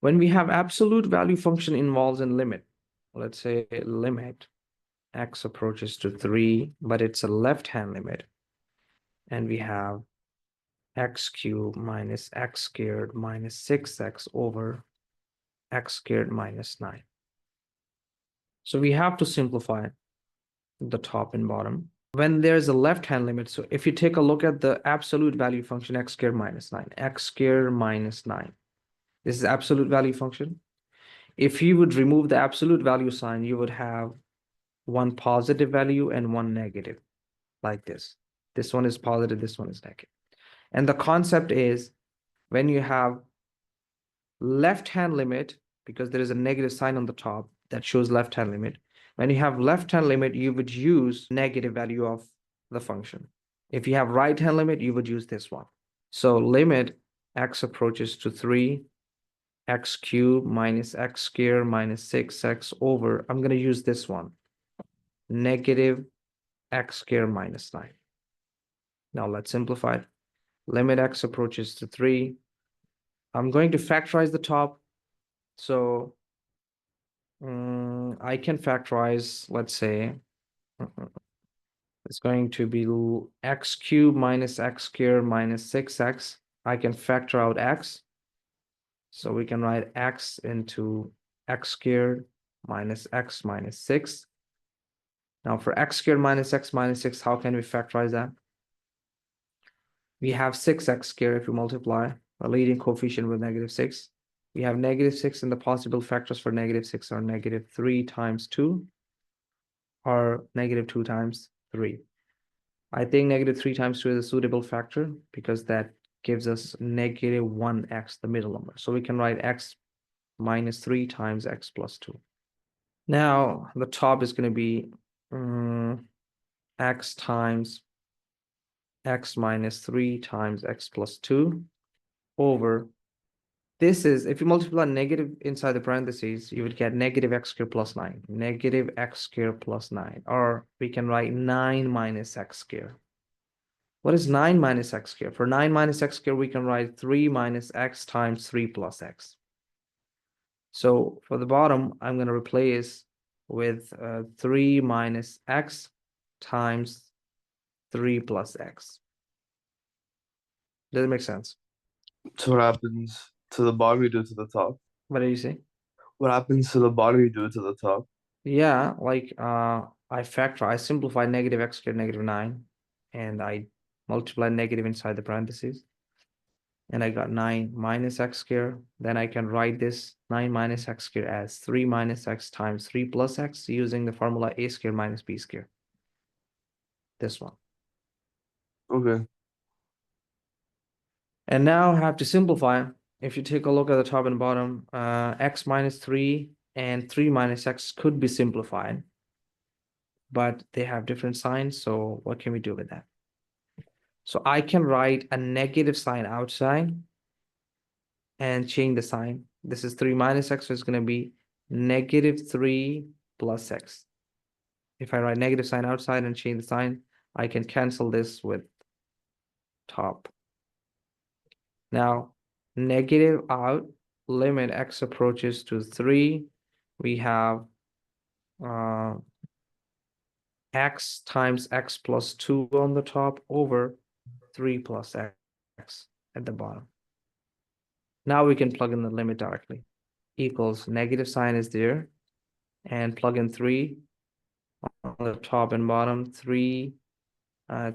When we have absolute value function involves in limit, let's say limit x approaches to 3, but it's a left-hand limit. And we have x cubed minus x squared minus 6x over x squared minus 9. So we have to simplify the top and bottom. When there's a left-hand limit, so if you take a look at the absolute value function x squared minus 9, x squared minus 9. This is absolute value function. If you would remove the absolute value sign, you would have one positive value and one negative, like this. This one is positive, this one is negative. And the concept is when you have left-hand limit, because there is a negative sign on the top that shows left-hand limit. When you have left-hand limit, you would use negative value of the function. If you have right-hand limit, you would use this one. So limit x approaches to 3, x cubed minus x squared minus 6x over, I'm going to use this one, negative x squared minus 9. Now let's simplify it. Limit x approaches to 3. I'm going to factorize the top. So I can factorize, let's say, it's going to be x cubed minus x squared minus 6x. I can factor out x. So we can write x into x squared minus x minus 6. Now for x squared minus x minus 6, how can we factorize that? We have 6x squared if we multiply a leading coefficient with negative 6. We have negative 6, and the possible factors for negative 6 are negative 3 times 2 or negative 2 times 3. I think negative 3 times 2 is a suitable factor because that gives us negative 1x, the middle number. So we can write x minus 3 times x plus 2. Now the top is going to be x times x minus 3 times x plus 2 over, this is, if you multiply negative inside the parentheses, you would get negative x squared plus 9, negative x squared plus 9, or we can write 9 minus x squared. What is 9 minus x squared? For 9 minus x squared, we can write 3 minus x times 3 plus x. So for the bottom, I'm going to replace with 3 minus x times 3 plus x. Does it make sense? So what happens to the bottom you do to the top? What did you say? What happens to the bottom you do to the top? Yeah, like I simplify negative x squared negative 9, and I multiply negative inside the parentheses, and I got 9 minus x squared. Then I can write this 9 minus x squared as 3 minus x times 3 plus x using the formula a squared minus b squared. This one. Okay. And now I have to simplify. If you take a look at the top and bottom, x minus 3 and 3 minus x could be simplified, but they have different signs. So what can we do with that? So I can write a negative sign outside and change the sign. This is 3 minus x, so it's going to be negative 3 plus x. If I write negative sign outside and change the sign, I can cancel this with top. Now, negative out, limit x approaches to 3. We have x times x plus 2 on the top over 3 plus x at the bottom. Now we can plug in the limit directly. Equals negative sign is there, and plug in 3 on the top and bottom. 3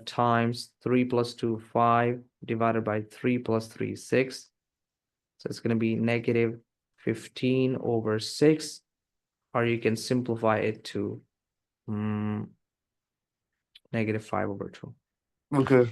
times 3 plus 2, 5, divided by 3 plus 3, 6. So it's going to be negative 15 over 6, or you can simplify it to negative 5 over 2. Okay.